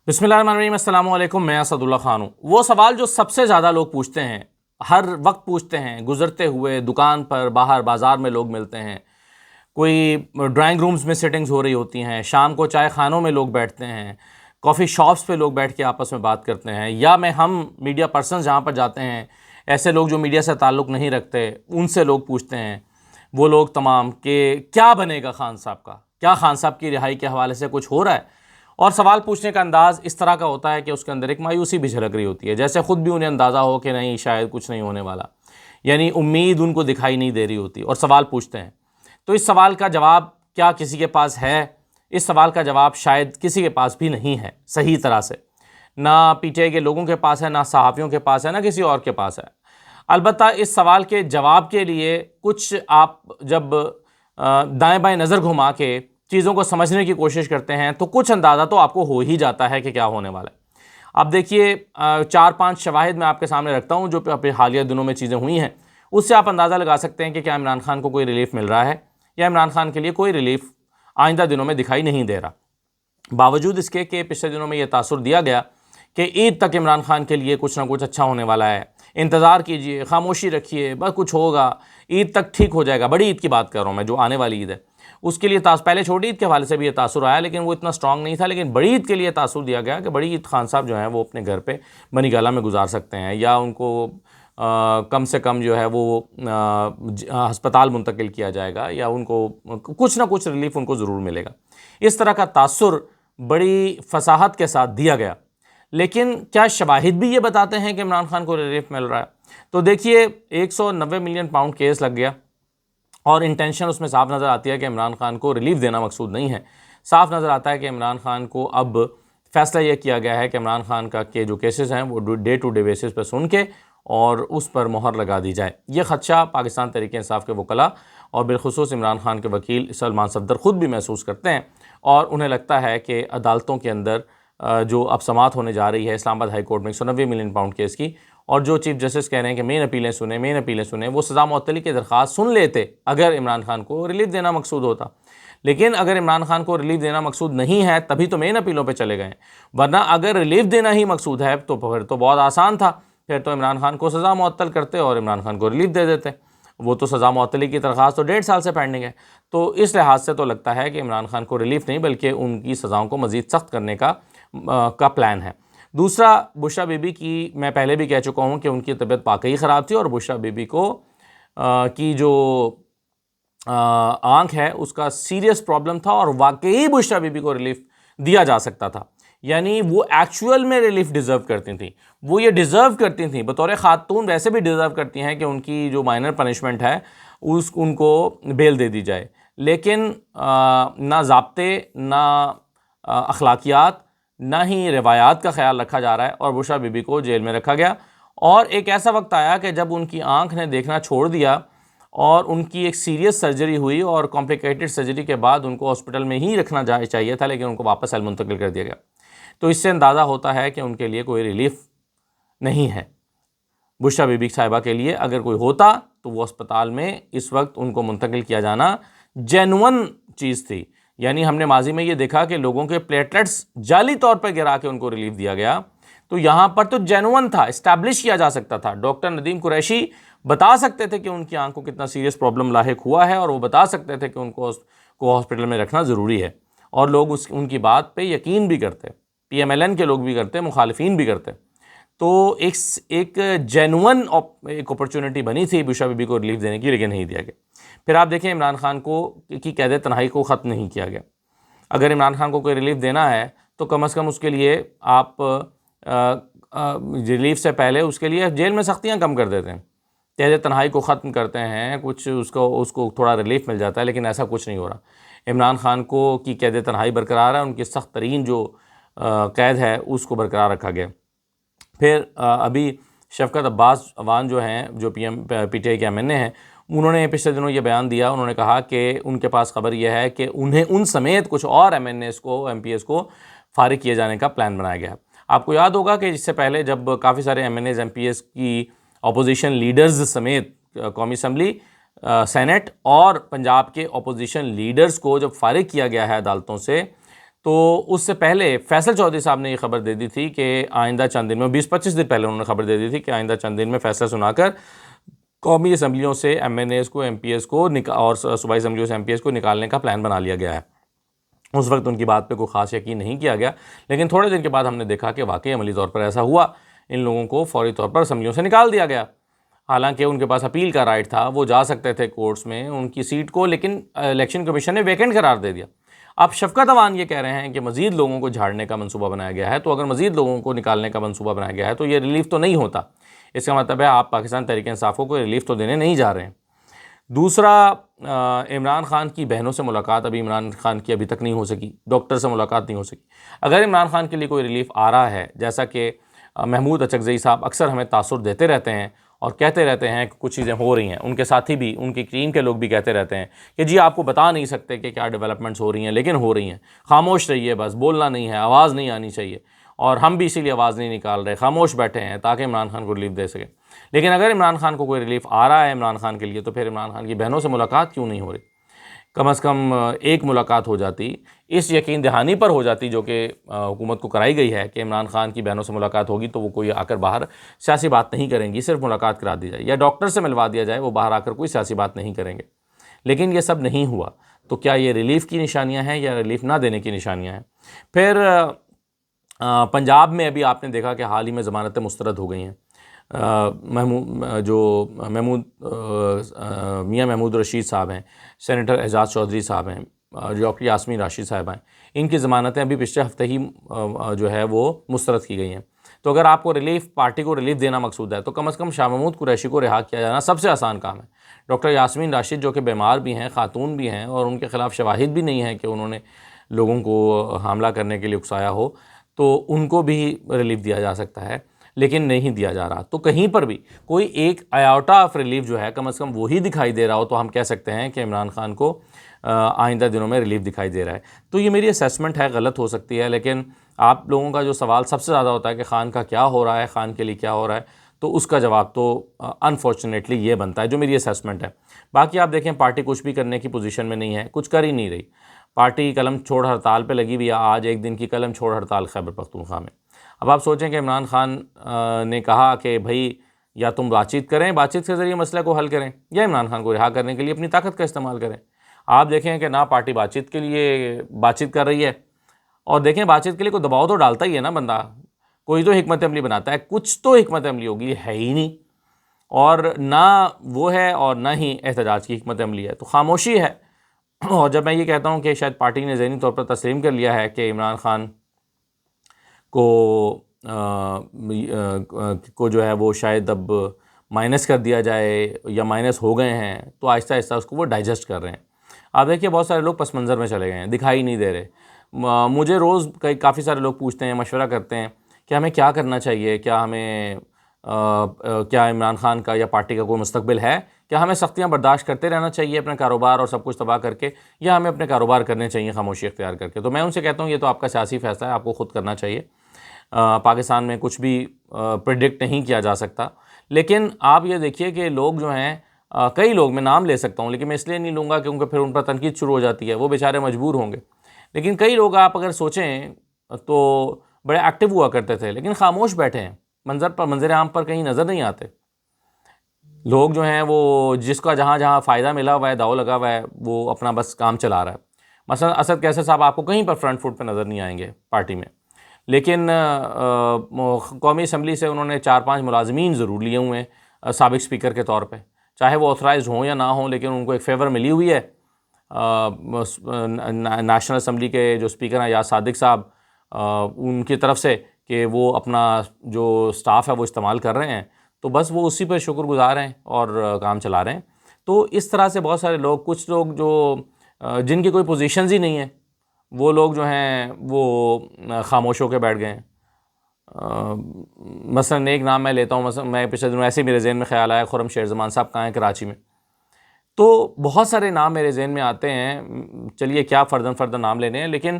بسم اللہ الرحمن الرحیم، السلام علیکم۔ میں اسداللہ خان ہوں۔ وہ سوال جو سب سے زیادہ لوگ پوچھتے ہیں، ہر وقت پوچھتے ہیں، گزرتے ہوئے دکان پر، باہر بازار میں لوگ ملتے ہیں، کوئی ڈرائنگ رومز میں سیٹنگز ہو رہی ہوتی ہیں، شام کو چائے خانوں میں لوگ بیٹھتے ہیں، کافی شاپس پہ لوگ بیٹھ کے آپس میں بات کرتے ہیں، یا ہم میڈیا پرسنز جہاں پر جاتے ہیں، ایسے لوگ جو میڈیا سے تعلق نہیں رکھتے، ان سے لوگ پوچھتے ہیں، وہ لوگ تمام کہ کیا بنے گا خان صاحب کا، کیا خان صاحب کی رہائی کے حوالے سے کچھ ہو رہا ہے؟ اور سوال پوچھنے کا انداز اس طرح کا ہوتا ہے کہ اس کے اندر ایک مایوسی بھی جھلک رہی ہوتی ہے، جیسے خود بھی انہیں اندازہ ہو کہ نہیں، شاید کچھ نہیں ہونے والا، یعنی امید ان کو دکھائی نہیں دے رہی ہوتی، اور سوال پوچھتے ہیں۔ تو اس سوال کا جواب کیا کسی کے پاس ہے؟ اس سوال کا جواب شاید کسی کے پاس بھی نہیں ہے صحیح طرح سے، نہ پی ٹی آئی کے لوگوں کے پاس ہے، نہ صحافیوں کے پاس ہے، نہ کسی اور کے پاس ہے۔ البتہ اس سوال کے جواب کے لیے کچھ آپ جب دائیں بائیں نظر گھما کے چیزوں کو سمجھنے کی کوشش کرتے ہیں تو کچھ اندازہ تو آپ کو ہو ہی جاتا ہے کہ کیا ہونے والا ہے۔ اب دیکھیے، 4-5 شواہد میں آپ کے سامنے رکھتا ہوں جو حالیہ دنوں میں چیزیں ہوئی ہیں، اس سے آپ اندازہ لگا سکتے ہیں کہ کیا عمران خان کو کوئی ریلیف مل رہا ہے یا عمران خان کے لیے کوئی ریلیف آئندہ دنوں میں دکھائی نہیں دے رہا، باوجود اس کے کہ پچھلے دنوں میں یہ تاثر دیا گیا کہ عید تک عمران خان کے لیے کچھ نہ کچھ اچھا ہونے والا ہے، انتظار کیجئے، خاموشی رکھیے، بس کچھ ہوگا، عید تک ٹھیک ہو جائے گا۔ بڑی عید کی بات کر رہا ہوں میں، جو آنے والی عید ہے اس کے لیے پہلے چھوٹی عید کے حوالے سے بھی یہ تاثر آیا، لیکن وہ اتنا سٹرونگ نہیں تھا، لیکن بڑی عید کے لیے تاثر دیا گیا کہ بڑی عید خان صاحب جو ہیں وہ اپنے گھر پہ بنی گالہ میں گزار سکتے ہیں، یا ان کو کم سے کم جو ہے وہ ہسپتال منتقل کیا جائے گا، یا ان کو کچھ نہ کچھ ریلیف ان کو ضرور ملے گا۔ اس طرح کا تاثر بڑی فصاحت کے ساتھ دیا گیا، لیکن کیا شواہد بھی یہ بتاتے ہیں کہ عمران خان کو ریلیف مل رہا ہے؟ تو دیکھیے، 190 ملین پاؤنڈ کیس لگ گیا، اور انٹینشن اس میں صاف نظر آتی ہے کہ عمران خان کو ریلیف دینا مقصود نہیں ہے۔ صاف نظر آتا ہے کہ عمران خان کو اب فیصلہ یہ کیا گیا ہے کہ عمران خان کا کے جو کیسز ہیں وہ ڈے ٹو ڈے بیسس پہ سن کے اور اس پر مہر لگا دی جائے۔ یہ خدشہ پاکستان تحریک انصاف کے وکلاء اور بالخصوص عمران خان کے وکیل سلمان صفدر خود بھی محسوس کرتے ہیں، اور انہیں لگتا ہے کہ عدالتوں کے اندر جو اب سماعت ہونے جا رہی ہے اسلام آباد ہائی کورٹ میں 190 ملین پاؤنڈ کیس کی، اور جو چیف جسٹس کہہ رہے ہیں کہ مین اپیلیں سنیں، وہ سزا معطلی کی درخواست سن لیتے اگر عمران خان کو ریلیف دینا مقصود ہوتا۔ لیکن اگر عمران خان کو ریلیف دینا مقصود نہیں ہے تبھی تو مین اپیلوں پہ چلے گئے، ورنہ اگر ریلیف دینا ہی مقصود ہے تو پھر تو بہت آسان تھا، پھر تو عمران خان کو سزا معطل کرتے اور عمران خان کو ریلیف دے دیتے۔ وہ تو سزا معطلی کی درخواست تو 1.5 سال سے پینڈنگ ہے، تو اس لحاظ سے تو لگتا ہے کہ عمران خان کو ریلیف نہیں بلکہ ان کی سزاؤں کو مزید سخت کرنے کا پلان ہے۔ دوسرا، بشریٰ بی بی کی میں پہلے بھی کہہ چکا ہوں کہ ان کی طبیعت واقعی خراب تھی، اور بشریٰ بی بی کو کی جو آنکھ ہے اس کا سیریس پرابلم تھا، اور واقعی بشریٰ بی بی کو ریلیف دیا جا سکتا تھا، یعنی وہ ایکچول میں ریلیف ڈیزرو کرتی تھیں، وہ یہ ڈیزرو کرتی تھیں بطور خاتون، ویسے بھی ڈیزرو کرتی ہیں کہ ان کی جو مائنر پنشمنٹ ہے ان کو بیل دے دی جائے، لیکن نہ ضابطے، نہ اخلاقیات، نہ ہی روایات کا خیال رکھا جا رہا ہے، اور بشریٰ بی بی کو جیل میں رکھا گیا۔ اور ایک ایسا وقت آیا کہ جب ان کی آنکھ نے دیکھنا چھوڑ دیا اور ان کی ایک سیریس سرجری ہوئی، اور کمپلیکیٹڈ سرجری کے بعد ان کو ہاسپٹل میں ہی رکھنا چاہیے تھا، لیکن ان کو واپس منتقل کر دیا گیا۔ تو اس سے اندازہ ہوتا ہے کہ ان کے لیے کوئی ریلیف نہیں ہے۔ بشریٰ بی بی صاحبہ کے لیے اگر کوئی ہوتا تو وہ اسپتال میں اس وقت ان کو منتقل کیا جانا جینون چیز تھی، یعنی ہم نے ماضی میں یہ دیکھا کہ لوگوں کے پلیٹلیٹس جعلی طور پر گرا کے ان کو ریلیف دیا گیا، تو یہاں پر تو جینون تھا، اسٹیبلش کیا جا سکتا تھا۔ ڈاکٹر ندیم قریشی بتا سکتے تھے کہ ان کی آنکھ کو کتنا سیریس پرابلم لاحق ہوا ہے، اور وہ بتا سکتے تھے کہ ان کو ہاسپٹل میں رکھنا ضروری ہے، اور لوگ ان کی بات پہ یقین بھی کرتے، پی ایم ایل این کے لوگ بھی کرتے، مخالفین بھی کرتے۔ تو ایک جینون ایک اپرچونٹی بنی تھی بشریٰ بی بی کو ریلیف دینے کی، لیکن نہیں دیا گیا۔ پھر آپ دیکھیں، عمران خان کی قید تنہائی کو ختم نہیں کیا گیا۔ اگر عمران خان کو کوئی ریلیف دینا ہے تو کم از کم اس کے لیے آپ ریلیف سے پہلے اس کے لیے جیل میں سختیاں کم کر دیتے ہیں، قید تنہائی کو ختم کرتے ہیں، کچھ اس کو تھوڑا ریلیف مل جاتا ہے، لیکن ایسا کچھ نہیں ہو رہا۔ عمران خان کی قید تنہائی برقرار ہے، ان کی سخت ترین جو قید ہے اس کو برقرار رکھا گیا۔ پھر ابھی شفقت عباس عوان جو ہیں، جو پی ٹی آئی کے ایم این اے ہیں، انہوں نے پچھلے دنوں یہ بیان دیا، انہوں نے کہا کہ ان کے پاس خبر یہ ہے کہ انہیں ان سمیت کچھ اور ایم این ایز کو، ایم پی ایس کو فارغ کیے جانے کا پلان بنایا گیا ہے۔ آپ کو یاد ہوگا کہ اس سے پہلے جب کافی سارے M N As, M P S کی اپوزیشن لیڈرز سمیت قومی اسمبلی، سینٹ اور پنجاب کے اپوزیشن لیڈرز کو جب فارغ کیا گیا ہے عدالتوں سے، تو اس سے پہلے فیصل چودھری صاحب نے یہ خبر دے دی تھی کہ آئندہ چند دن میں 20-25 دن پہلے انہوں نے خبر دے دی تھی کہ آئندہ چند دن میں فیصلہ سنا کر قومی اسمبلیوں سے ایم این ایز کو، ایم پی ایز کو اور صوبائی اسمبلیوں سے ایم پی ایز کو نکالنے کا پلان بنا لیا گیا ہے۔ اس وقت ان کی بات پہ کوئی خاص یقین نہیں کیا گیا، لیکن تھوڑے دن کے بعد ہم نے دیکھا کہ واقعی عملی طور پر ایسا ہوا، ان لوگوں کو فوری طور پر اسمبلیوں سے نکال دیا گیا۔ حالانکہ ان کے پاس اپیل کا رائٹ تھا، وہ جا سکتے تھے کورٹس میں ان کی سیٹ کو، لیکن الیکشن کمیشن نے ویکنٹ قرار دے دیا۔ اب شفقت اوان یہ کہہ رہے ہیں کہ مزید لوگوں کو جھاڑنے کا منصوبہ بنایا گیا ہے، تو اگر مزید لوگوں کو نکالنے کا منصوبہ بنایا گیا ہے تو یہ ریلیف تو نہیں ہوتا، اس کا مطلب ہے آپ پاکستان تحریک انصاف کو کوئی ریلیف تو دینے نہیں جا رہے ہیں۔ دوسرا، عمران خان کی بہنوں سے ملاقات عمران خان کی ابھی تک نہیں ہو سکی، ڈاکٹر سے ملاقات نہیں ہو سکی۔ اگر عمران خان کے لیے کوئی ریلیف آ رہا ہے، جیسا کہ محمود اچکزئی صاحب اکثر ہمیں تاثر دیتے رہتے ہیں اور کہتے رہتے ہیں کہ کچھ چیزیں ہو رہی ہیں، ان کے ساتھی بھی، ان کی ٹیم کے لوگ بھی کہتے رہتے ہیں کہ جی آپ کو بتا نہیں سکتے کہ کیا ڈیولپمنٹس ہو رہی ہیں، لیکن ہو رہی ہیں، خاموش رہیے، بس بولنا نہیں ہے، آواز نہیں آنی چاہیے، اور ہم بھی اسی لیے آواز نہیں نکال رہے، خاموش بیٹھے ہیں تاکہ عمران خان کو ریلیف دے سکیں۔ لیکن اگر عمران خان کو کوئی ریلیف آ رہا ہے عمران خان کے لیے، تو پھر عمران خان کی بہنوں سے ملاقات کیوں نہیں ہو رہی؟ کم از کم ایک ملاقات ہو جاتی، اس یقین دہانی پر ہو جاتی جو کہ حکومت کو کرائی گئی ہے کہ عمران خان کی بہنوں سے ملاقات ہوگی تو وہ کوئی آ کر باہر سیاسی بات نہیں کریں گی، صرف ملاقات کرا دی جائے، یا ڈاکٹر سے ملوا دیا جائے، وہ باہر آ کر کوئی سیاسی بات نہیں کریں گے۔ لیکن یہ سب نہیں ہوا، تو کیا یہ ریلیف کی نشانیاں ہیں یا ریلیف نہ دینے کی نشانیاں ہیں؟ پھر پنجاب میں ابھی آپ نے دیکھا کہ حال ہی میں ضمانتیں مسترد ہو گئی ہیں۔ میاں محمود رشید صاحب ہیں، سینیٹر اعجاز چودھری صاحب ہیں، ڈاکٹر یاسمین راشد صاحب ہیں، ان کی ضمانتیں ابھی پچھلے ہفتے ہی جو ہے وہ مسترد کی گئی ہیں۔ تو اگر آپ کو ریلیف، پارٹی کو ریلیف دینا مقصود ہے، تو کم از کم شاہ محمود قریشی کو رہا کیا جانا سب سے آسان کام ہے۔ ڈاکٹر یاسمین راشد جو کہ بیمار بھی ہیں، خاتون بھی ہیں، اور ان کے خلاف شواہد بھی نہیں ہیں کہ انہوں نے لوگوں کو حاملہ کرنے کے لیے اکسایا ہو، تو ان کو بھی ریلیف دیا جا سکتا ہے، لیکن نہیں دیا جا رہا۔ تو کہیں پر بھی کوئی ایک آیوٹا آف ریلیف جو ہے کم از کم وہی دکھائی دے رہا ہو، تو ہم کہہ سکتے ہیں کہ عمران خان کو آئندہ دنوں میں ریلیف دکھائی دے رہا ہے۔ تو یہ میری اسیسمنٹ ہے، غلط ہو سکتی ہے، لیکن آپ لوگوں کا جو سوال سب سے زیادہ ہوتا ہے کہ خان کا کیا ہو رہا ہے، خان کے لیے کیا ہو رہا ہے، تو اس کا جواب تو انفارچونیٹلی یہ بنتا ہے جو میری اسیسمنٹ ہے۔ باقی آپ دیکھیں پارٹی کچھ بھی کرنے کی پوزیشن میں نہیں ہے، کچھ کر ہی نہیں رہی۔ پارٹی قلم چھوڑ ہڑتال پہ لگی ہوئی ہے، آج ایک دن کی قلم چھوڑ ہڑتال خیبر پختونخوا میں۔ اب آپ سوچیں کہ عمران خان نے کہا کہ بھائی یا تم بات چیت کریں، بات چیت کے ذریعے مسئلہ کو حل کریں، یا عمران خان کو رہا کرنے کے لیے اپنی طاقت کا استعمال کریں۔ آپ دیکھیں کہ نہ پارٹی بات چیت کے لیے بات چیت کر رہی ہے، اور دیکھیں بات چیت کے لیے کوئی دباؤ تو ڈالتا ہی ہے نا بندہ، کوئی تو حکمت عملی بناتا ہے، کچھ تو حکمت عملی ہوگی، ہے ہی نہیں، اور نہ وہ ہے اور نہ ہی احتجاج کی حکمت عملی ہے، تو خاموشی ہے۔ اور جب میں یہ کہتا ہوں کہ شاید پارٹی نے ذہنی طور پر تسلیم کر لیا ہے کہ عمران خان کو جو ہے وہ شاید اب مائنس کر دیا جائے یا مائنس ہو گئے ہیں، تو آہستہ آہستہ اس کو وہ ڈائجسٹ کر رہے ہیں۔ آپ دیکھیے بہت سارے لوگ پس منظر میں چلے گئے ہیں، دکھائی نہیں دے رہے۔ مجھے روز کافی سارے لوگ پوچھتے ہیں، مشورہ کرتے ہیں کہ ہمیں کیا کرنا چاہیے، کیا ہمیں کیا عمران خان کا یا پارٹی کا کوئی مستقبل ہے، کیا ہمیں سختیاں برداشت کرتے رہنا چاہیے اپنا کاروبار اور سب کچھ تباہ کر کے، یا ہمیں اپنے کاروبار کرنے چاہیے خاموشی اختیار کر کے؟ تو میں ان سے کہتا ہوں یہ تو آپ کا سیاسی فیصلہ ہے، آپ کو خود کرنا چاہیے۔ پاکستان میں کچھ بھی پریڈکٹ نہیں کیا جا سکتا، لیکن آپ یہ دیکھیے کہ لوگ جو ہیں، کئی لوگ، میں نام لے سکتا ہوں لیکن میں اس لیے نہیں لوں گا کیونکہ پھر ان پر تنقید شروع ہو جاتی ہے، وہ بیچارے مجبور ہوں گے، لیکن کئی لوگ آپ اگر سوچیں تو بڑے ایکٹیو ہوا کرتے تھے لیکن خاموش بیٹھے ہیں، منظر عام پر کہیں نظر نہیں آتے۔ لوگ جو ہیں وہ جس کا جہاں جہاں فائدہ ملا ہوا ہے، داؤ لگا ہوا ہے، وہ اپنا بس کام چلا رہا ہے۔ مثلا اسد کیسر صاحب آپ کو کہیں پر فرنٹ فٹ پہ نظر نہیں آئیں گے پارٹی میں، لیکن قومی اسمبلی سے انہوں نے 4-5 ملازمین ضرور لیے ہوئے ہیں سابق اسپیکر کے طور پہ، چاہے وہ آتھرائزڈ ہوں یا نہ ہوں، لیکن ان کو ایک فیور ملی ہوئی ہے نیشنل اسمبلی کے جو اسپیکر ہیں یاز صادق صاحب، ان کی طرف سے کہ وہ اپنا جو سٹاف ہے وہ استعمال کر رہے ہیں، تو بس وہ اسی پر شکر گزار ہیں اور کام چلا رہے ہیں۔ تو اس طرح سے بہت سارے لوگ، کچھ لوگ جو جن کی کوئی پوزیشنز ہی نہیں ہیں، وہ لوگ جو ہیں وہ خاموش ہو کے بیٹھ گئے ہیں۔ مثلا ایک نام میں لیتا ہوں، مثلا میں پچھلے دنوں ایسے میرے ذہن میں خیال آیا، خرم شیر زمان صاحب کہاں ہیں؟ کراچی میں۔ تو بہت سارے نام میرے ذہن میں آتے ہیں، چلیے کیا فردن نام لینے ہیں، لیکن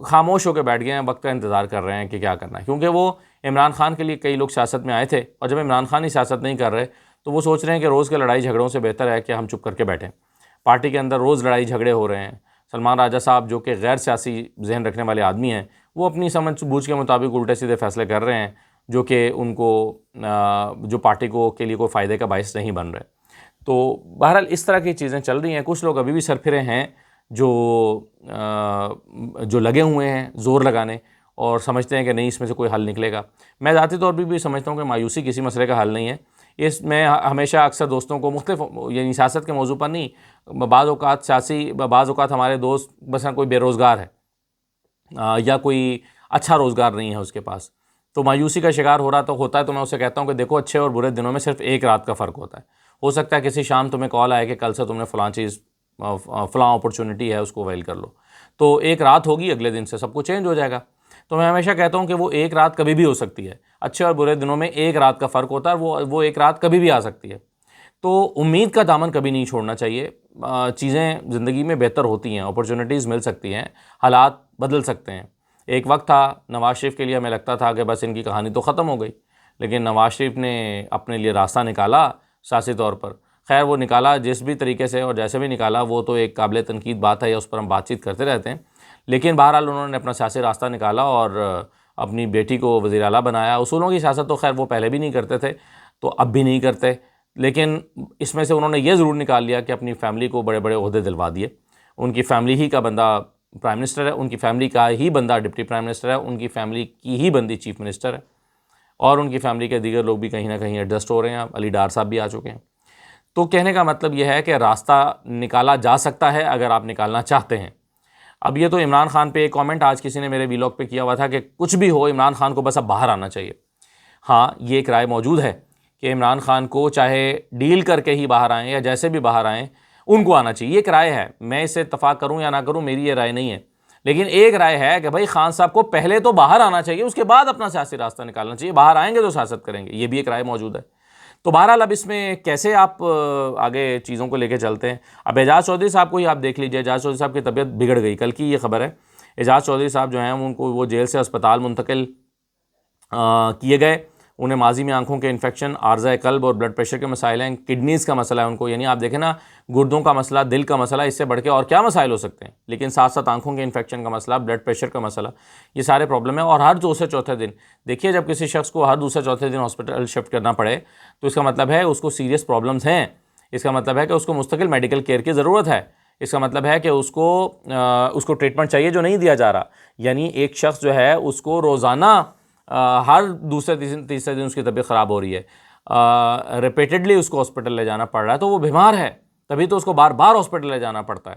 خاموش ہو کے بیٹھ گئے ہیں، وقت کا انتظار کر رہے ہیں کہ کیا کرنا ہے، کیونکہ وہ عمران خان کے لیے کئی لوگ سیاست میں آئے تھے، اور جب عمران خان ہی سیاست نہیں کر رہے تو وہ سوچ رہے ہیں کہ روز کے لڑائی جھگڑوں سے بہتر ہے کہ ہم چپ کر کے بیٹھیں۔ پارٹی کے اندر روز لڑائی جھگڑے ہو رہے ہیں، سلمان راجہ صاحب جو کہ غیر سیاسی ذہن رکھنے والے آدمی ہیں، وہ اپنی سمجھ بوجھ کے مطابق الٹے سیدھے فیصلے کر رہے ہیں جو کہ ان کو جو پارٹی کو کے لیے کوئی فائدے کا باعث نہیں بن رہے۔ تو بہرحال اس طرح کی چیزیں چل رہی ہیں۔ کچھ لوگ ابھی بھی سرپھرے ہیں جو لگے ہوئے ہیں زور لگانے اور سمجھتے ہیں کہ نہیں اس میں سے کوئی حل نکلے گا۔ میں ذاتی طور پہ بھی سمجھتا ہوں کہ مایوسی کسی مسئلے کا حل نہیں ہے۔ اس میں ہمیشہ اکثر دوستوں کو مختلف، یعنی سیاست کے موضوع پر نہیں، بعض اوقات ہمارے دوست مثلا کوئی بے روزگار ہے یا کوئی اچھا روزگار نہیں ہے اس کے پاس، تو مایوسی کا شکار ہوتا ہے تو میں اسے کہتا ہوں کہ دیکھو اچھے اور برے دنوں میں صرف ایک رات کا فرق ہوتا ہے۔ ہو سکتا ہے کسی شام تمہیں کال آئے کہ کل سے تم نے فلاں چیز فلاں اپرچونٹی ہے اس کو ویل کر لو، تو ایک رات ہوگی، اگلے دن سے سب کچھ چینج ہو جائے گا۔ تو میں ہمیشہ کہتا ہوں کہ وہ ایک رات کبھی بھی ہو سکتی ہے، اچھے اور برے دنوں میں ایک رات کا فرق ہوتا ہے، وہ ایک رات کبھی بھی آ سکتی ہے۔ تو امید کا دامن کبھی نہیں چھوڑنا چاہیے۔ چیزیں زندگی میں بہتر ہوتی ہیں، اپرچونٹیز مل سکتی ہیں، حالات بدل سکتے ہیں۔ ایک وقت تھا نواز شریف کے لیے ہمیں لگتا تھا کہ بس ان کی کہانی تو ختم ہو گئی، لیکن نواز شریف نے اپنے لیے راستہ نکالا سیاسی طور پر۔ خیر وہ نکالا جس بھی طریقے سے اور جیسے بھی نکالا، وہ تو ایک قابل تنقید بات ہے، یا اس پر ہم بات چیت کرتے رہتے ہیں، لیکن بہرحال انہوں نے اپنا سیاسی راستہ نکالا اور اپنی بیٹی کو وزیر اعلیٰ بنایا۔ اصولوں کی سیاست تو خیر وہ پہلے بھی نہیں کرتے تھے تو اب بھی نہیں کرتے، لیکن اس میں سے انہوں نے یہ ضرور نکال لیا کہ اپنی فیملی کو بڑے بڑے عہدے دلوا دیے۔ ان کی فیملی ہی کا بندہ پرائم منسٹر ہے، ان کی فیملی کا ہی بندہ ڈپٹی پرائم منسٹر ہے، ان کی فیملی کی ہی بندی چیف منسٹر ہے، اور ان کی فیملی کے دیگر لوگ بھی کہیں نہ کہیں ایڈجسٹ ہو رہے ہیں۔ علی ڈار صاحب بھی آ چکے ہیں۔ تو کہنے کا مطلب یہ ہے کہ راستہ نکالا جا سکتا ہے اگر آپ نکالنا چاہتے ہیں۔ اب یہ تو عمران خان پہ ایک کامنٹ آج کسی نے میرے ویلاگ پہ کیا ہوا تھا کہ کچھ بھی ہو عمران خان کو بس اب باہر آنا چاہیے۔ ہاں یہ ایک رائے موجود ہے کہ عمران خان کو چاہے ڈیل کر کے ہی باہر آئیں یا جیسے بھی باہر آئیں ان کو آنا چاہیے، یہ ایک رائے ہے۔ میں اس سے اتفاق کروں یا نہ کروں میری یہ رائے نہیں ہے، لیکن ایک رائے ہے کہ بھائی خان صاحب کو پہلے تو باہر آنا چاہیے، اس کے بعد اپنا سیاسی راستہ نکالنا چاہیے۔ باہر آئیں گے تو سیاست کریں گے، یہ بھی ایک رائے موجود ہے۔ تو بہرحال اب اس میں کیسے آپ آگے چیزوں کو لے کے چلتے ہیں۔ اب اعجاز چودھری صاحب کو ہی آپ دیکھ لیجئے، اعجاز چودھری صاحب کی طبیعت بگڑ گئی، کل کی یہ خبر ہے۔ اعجاز چودھری صاحب جو ہیں ان کو وہ جیل سے اسپتال منتقل کیے گئے۔ انہیں ماضی میں آنکھوں کے انفیکشن، عارضہ قلب اور بلڈ پریشر کے مسائل ہیں، کڈنیز کا مسئلہ ہے ان کو، یعنی آپ دیکھیں نا گردوں کا مسئلہ، دل کا مسئلہ، اس سے بڑھ کے اور کیا مسائل ہو سکتے ہیں، لیکن ساتھ ساتھ آنکھوں کے انفیکشن کا مسئلہ، بلڈ پریشر کا مسئلہ، یہ سارے پرابلم ہیں۔ اور ہر دوسرے چوتھے دن دیکھیے جب کسی شخص کو ہر دوسرے چوتھے دن ہاسپٹل شفٹ کرنا پڑے تو اس کا مطلب ہے اس کو سیریس پرابلمز ہیں، اس کا مطلب ہے کہ اس کو مستقل میڈیکل کیئر کی ضرورت ہے، اس کا مطلب ہے کہ اس کو ٹریٹمنٹ چاہیے جو نہیں دیا جا رہا۔ یعنی ایک شخص جو ہے اس کو روزانہ ہر دوسرے تیسرے دن اس کی طبیعت خراب ہو رہی ہے، ریپیٹڈلی اس کو ہاسپٹل لے جانا پڑ رہا ہے، تو وہ بیمار ہے، تبھی تو اس کو بار بار ہاسپٹل لے جانا پڑتا ہے۔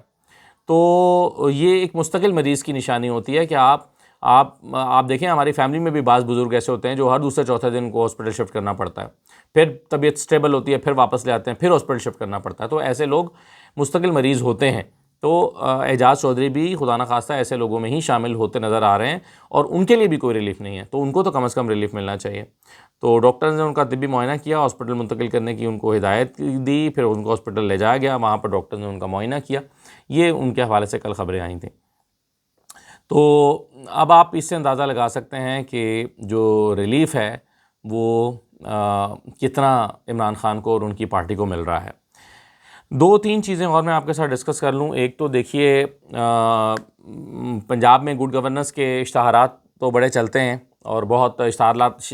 تو یہ ایک مستقل مریض کی نشانی ہوتی ہے کہ آپ دیکھیں ہماری فیملی میں بھی بعض بزرگ ایسے ہوتے ہیں جو ہر دوسرے چوتھے دن کو ہاسپٹل شفٹ کرنا پڑتا ہے، پھر طبیعت سٹیبل ہوتی ہے، پھر واپس لے آتے ہیں، پھر ہاسپٹل شفٹ کرنا پڑتا ہے، تو ایسے لوگ مستقل مریض ہوتے ہیں۔ تو اعجاز چودھری بھی خدا نخواستہ ایسے لوگوں میں ہی شامل ہوتے نظر آ رہے ہیں، اور ان کے لیے بھی کوئی ریلیف نہیں ہے، تو ان کو تو کم از کم ریلیف ملنا چاہیے۔ تو ڈاکٹرز نے ان کا طبی معائنہ کیا، ہاسپٹل منتقل کرنے کی ان کو ہدایت دی، پھر ان کو ہاسپٹل لے جایا گیا، وہاں پر ڈاکٹرز نے ان کا معائنہ کیا۔ یہ ان کے حوالے سے کل خبریں آئی تھیں۔ تو اب آپ اس سے اندازہ لگا سکتے ہیں کہ جو ریلیف ہے وہ کتنا عمران خان کو اور ان کی پارٹی کو مل رہا ہے۔ دو تین چیزیں اور میں آپ کے ساتھ ڈسکس کر لوں۔ ایک تو دیکھیے پنجاب میں گڈ گورننس کے اشتہارات تو بڑے چلتے ہیں، اور بہت اشتہارات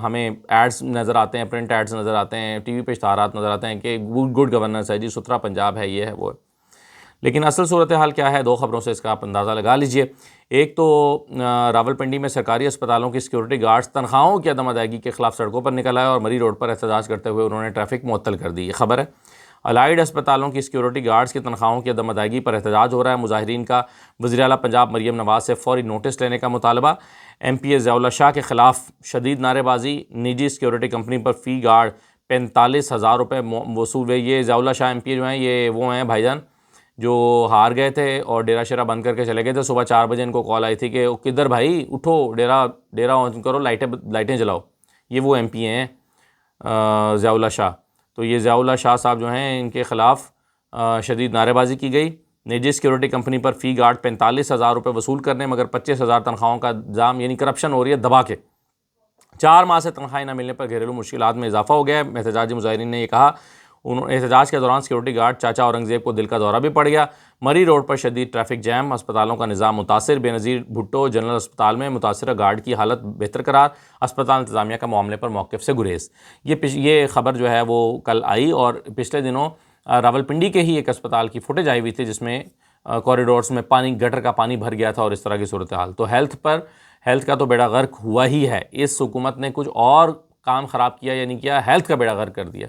ہمیں ایڈز نظر آتے ہیں، پرنٹ ایڈز نظر آتے ہیں، ٹی وی پہ اشتہارات نظر آتے ہیں کہ گڈ گورننس ہے جی، ستھرا پنجاب ہے، یہ ہے وہ ہے۔ لیکن اصل صورتحال کیا ہے، دو خبروں سے اس کا آپ اندازہ لگا لیجئے۔ ایک تو راولپنڈی میں سرکاری اسپتالوں کی سیکورٹی گارڈز تنخواہوں کی عدم ادائیگی کے خلاف سڑکوں پر نکل آئے اور مری روڈ پر احتجاج کرتے ہوئے انہوں نے ٹریفک معطل کر دی، یہ خبر ہے۔ الائیڈ اسپتالوں کی سیکورٹی گارڈز کی تنخواہوں کی عدم ادائیگی پر احتجاج ہو رہا ہے۔ مظاہرین کا وزیر اعلیٰ پنجاب مریم نواز سے فوری نوٹس لینے کا مطالبہ۔ ایم پی اے ضیاء اللہ شاہ کے خلاف شدید نعرے بازی، نجی سیکورٹی کمپنی پر فی گارڈ 45,000 روپے وصول ہوئے۔ یہ ضیاء اللہ شاہ ایم پی اے جو ہیں یہ وہ ہیں بھائی جان جو ہار گئے تھے اور ڈیرہ شیرہ بند کر کے چلے گئے تھے۔ صبح 4 بجے ان کو کال آئی تھی کہ کدھر بھائی اٹھو، ڈیرہ آن کرو، لائٹیں جلاؤ۔ یہ وہ ایم پی اے ہیں ضیاء اللہ شاہ۔ تو یہ ضیاء اللہ شاہ صاحب جو ہیں ان کے خلاف شدید نعرے بازی کی گئی۔ نجی سیکورٹی کمپنی پر فی گارڈ 45,000 روپے وصول کرنے مگر 25,000 تنخواہوں کا الزام، یعنی کرپشن ہو رہی ہے دبا کے۔ 4 ماہ سے تنخواہیں نہ ملنے پر گھریلو مشکلات میں اضافہ ہو گیا ہے۔ احتجاجی مظاہرین نے یہ کہا احتجاج کے دوران سیکورٹی گارڈ چاچا اورنگزیب کو دل کا دورہ بھی پڑ گیا. مری روڈ پر شدید ٹریفک جیم, اسپتالوں کا نظام متاثر. بے نظیر بھٹو جنرل اسپتال میں متاثرہ گارڈ کی حالت بہتر قرار, اسپتال انتظامیہ کا معاملے پر موقف سے گریز. یہ خبر جو ہے وہ کل آئی, اور پچھلے دنوں راولپنڈی کے ہی ایک اسپتال کی فوٹیج آئی ہوئی تھی جس میں کوریڈورس میں پانی, گٹر کا پانی بھر گیا تھا اور اس طرح کی صورتحال. تو ہیلتھ کا تو بیڑا غرق ہوا ہی ہے. اس حکومت نے کچھ اور کام خراب کیا یا نہیں کیا, ہیلتھ کا بیڑا غرق کر دیا,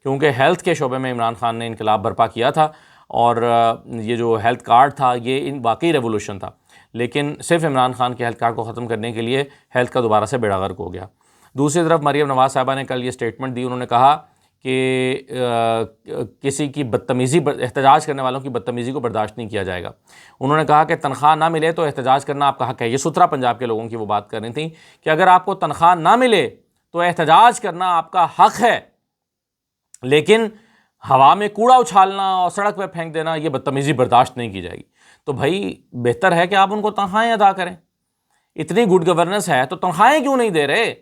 کیونکہ ہیلتھ کے شعبے میں عمران خان نے انقلاب برپا کیا تھا, اور یہ جو ہیلتھ کارڈ تھا یہ واقعی ریولوشن تھا, لیکن صرف عمران خان کے ہیلتھ کارڈ کو ختم کرنے کے لیے ہیلتھ کا دوبارہ سے بیڑا غرق ہو گیا. دوسری طرف مریم نواز صاحبہ نے کل یہ سٹیٹمنٹ دی. انہوں نے کہا کہ کسی کی بدتمیزی, احتجاج کرنے والوں کی بدتمیزی کو برداشت نہیں کیا جائے گا. انہوں نے کہا کہ تنخواہ نہ ملے تو احتجاج کرنا آپ کا حق ہے. یہ ستھرا پنجاب کے لوگوں کی وہ بات کر رہی تھیں کہ اگر آپ کو تنخواہ نہ ملے تو احتجاج کرنا آپ کا حق ہے, لیکن ہوا میں کوڑا اچھالنا اور سڑک پہ پھینک دینا یہ بدتمیزی برداشت نہیں کی جائے گی. تو بھائی بہتر ہے کہ آپ ان کو تنخواہیں ادا کریں. اتنی گڈ گورننس ہے تو تنخواہیں کیوں نہیں دے رہے؟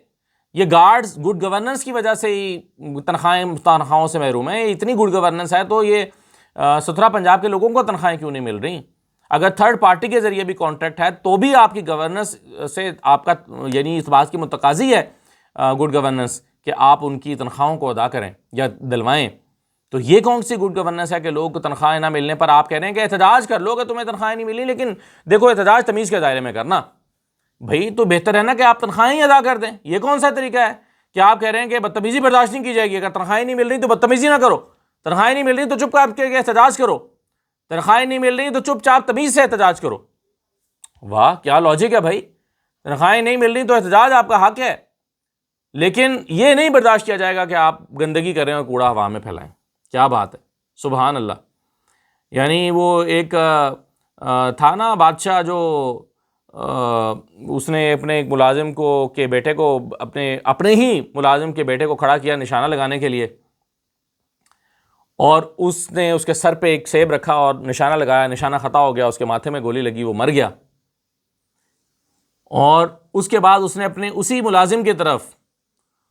یہ گارڈز گڈ گورننس کی وجہ سے ہی تنخواہوں سے محروم ہیں. اتنی گڈ گورننس ہے تو یہ ستھرا پنجاب کے لوگوں کو تنخواہیں کیوں نہیں مل رہی؟ اگر تھرڈ پارٹی کے ذریعے بھی کانٹریکٹ ہے تو بھی آپ کی گورننس سے آپ کا یعنی اس بات کی متقاضی ہے گڈ گورننس کہ آپ ان کی تنخواہوں کو ادا کریں یا دلوائیں. تو یہ کون سی گڈ گورننس ہے کہ لوگ تنخواہیں نہ ملنے پر آپ کہہ رہے ہیں کہ احتجاج کر لو کہ تمہیں تنخواہیں نہیں ملی, لیکن دیکھو احتجاج تمیز کے دائرے میں کرنا. بھائی تو بہتر ہے نا کہ آپ تنخواہیں ادا کر دیں. یہ کون سا طریقہ ہے کہ آپ کہہ رہے ہیں کہ بدتمیزی برداشت نہیں کی جائے گی؟ اگر تنخواہیں نہیں مل رہی تو بدتمیزی نہ کرو, تنخواہیں نہیں مل رہی تو چپ کر کے احتجاج کرو, تنخواہیں نہیں مل رہی تو چپ چاپ تمیز سے احتجاج کرو. واہ کیا لاجک ہے بھائی. تنخواہیں نہیں مل رہی تو احتجاج آپ کا حق ہے, لیکن یہ نہیں برداشت کیا جائے گا کہ آپ گندگی کریں اور کوڑا ہوا میں پھیلائیں. کیا بات ہے, سبحان اللہ. یعنی وہ ایک تھا نا بادشاہ جو اس نے اپنے ایک ملازم کو کے بیٹے کو اپنے ہی ملازم کے بیٹے کو کھڑا کیا نشانہ لگانے کے لیے, اور اس نے اس کے سر پہ ایک سیب رکھا اور نشانہ لگایا, نشانہ خطا ہو گیا, اس کے ماتھے میں گولی لگی, وہ مر گیا. اور اس کے بعد اس نے اپنے اسی ملازم کی طرف,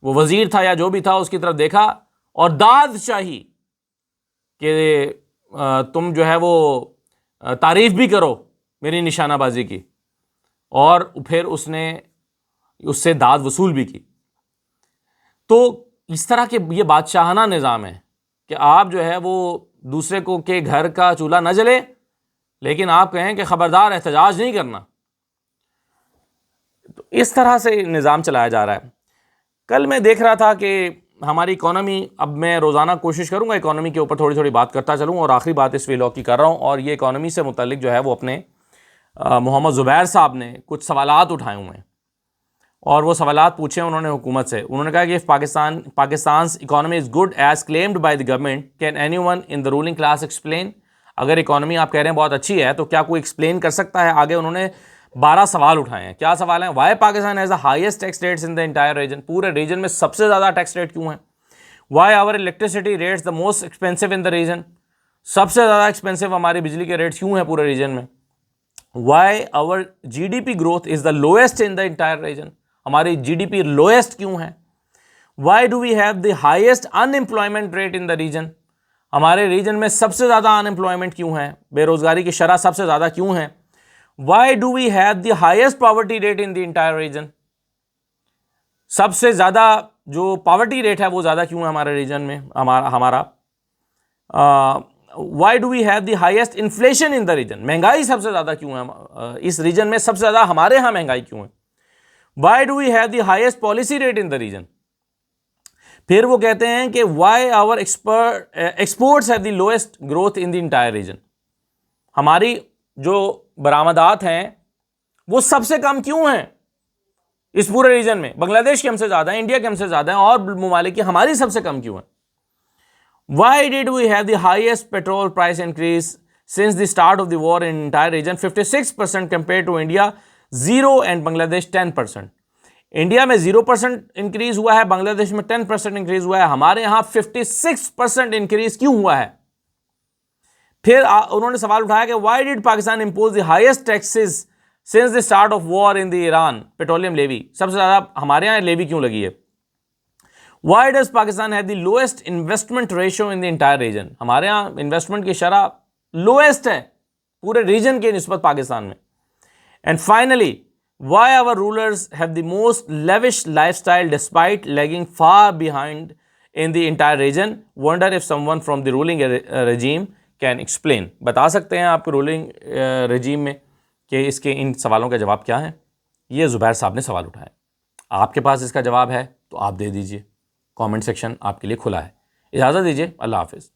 وہ وزیر تھا یا جو بھی تھا, اس کی طرف دیکھا اور داد چاہی کہ تم جو ہے وہ تعریف بھی کرو میری نشانہ بازی کی, اور پھر اس نے اس سے داد وصول بھی کی. تو اس طرح کے یہ بادشاہانہ نظام ہے کہ آپ جو ہے وہ دوسرے کو کے گھر کا چولہا نہ جلے, لیکن آپ کہیں کہ خبردار احتجاج نہیں کرنا. تو اس طرح سے نظام چلایا جا رہا ہے. کل میں دیکھ رہا تھا کہ ہماری اکانومی, اب میں روزانہ کوشش کروں گا اکانومی کے اوپر تھوڑی تھوڑی بات کرتا چلوں, اور آخری بات اس ویلاگ کی کر رہا ہوں, اور یہ اکانومی سے متعلق جو ہے وہ اپنے محمد زبیر صاحب نے کچھ سوالات اٹھائے ہوئے ہیں, اور وہ سوالات پوچھے انہوں نے حکومت سے. انہوں نے کہا کہ پاکستان's economy is good as claimed by the government, can anyone in the ruling class explain? اگر اکانومی آپ کہہ رہے ہیں بہت اچھی ہے تو کیا کوئی ایکسپلین کر سکتا ہے؟ آگے انہوں نے 12 سوال اٹھائے ہیں. کیا سوال ہیں؟ Why Pakistan has the highest tax rates in the entire region, پورے ریجن میں سب سے زیادہ ٹیکس ریٹ کیوں ہیں؟ Why our electricity rates the most expensive in the region, سب سے زیادہ ایکسپینسو ہماری بجلی کے ریٹس کیوں ہیں پورے ریجن میں؟ Why our GDP growth is the lowest in the entire region, ہماری GDP lowest کیوں ہے؟ Why do we have the highest unemployment rate in the region, ہمارے ریجن میں سب سے زیادہ انمپلائمنٹ کیوں ہے؟ بے روزگاری کی شرح سب سے زیادہ کیوں ہے؟ Why do we have the highest poverty rate in the entire region, سب سے زیادہ جو پاورٹی ریٹ ہے وہ زیادہ کیوں ہے ہمارے ریجن میں ہمارا؟ Why do we have the highest inflation in the region, مہنگائی سب سے زیادہ کیوں ہے اس ریجن میں؟ سب سے زیادہ ہمارے ہاں مہنگائی کیوں ہے؟ Why do we have the highest policy rate in the region? پھر وہ کہتے ہیں کہ why our exports have the lowest growth in the entire region, ہماری جو برآمدات ہیں وہ سب سے کم کیوں ہیں اس پورے ریجن میں؟ بنگلہ دیش کے ہم سے زیادہ ہیں, انڈیا کے ہم سے زیادہ ہیں, اور ممالک کی ہماری سب سے کم کیوں ہیں؟ Why did we have the highest petrol price increase since the start of the war in entire region, 56% compared to India 0 and Bangladesh 10%. India میں 0% انکریز ہوا ہے, بنگلہ دیش میں 10% انکریز ہوا ہے, ہمارے یہاں 56% انکریز کیوں ہوا ہے؟ پھر انہوں نے سوال اٹھایا کہ why did Pakistan impose the highest taxes since the start of war in the Iran petroleum levy, سب سے زیادہ ہمارے یہاں لیوی کیوں لگی ہے؟ Why does Pakistan have the lowest investment ratio in the entire region? ہمارے یہاں انویسٹمنٹ کی شرح لوئسٹ ہے پورے ریجن کے نسبت پاکستان میں. And finally why our rulers have the most lavish lifestyle despite lagging far behind in the entire region? Wonder if someone from the ruling regime can explain. بتا سکتے ہیں آپ کے رولنگ رجیم میں کہ اس کے ان سوالوں کا جواب کیا ہے؟ یہ زبیر صاحب نے سوال اٹھایا. آپ کے پاس اس کا جواب ہے تو آپ دے دیجئے. کامنٹ سیکشن آپ کے لیے کھلا ہے. اجازت دیجیے. اللہ حافظ.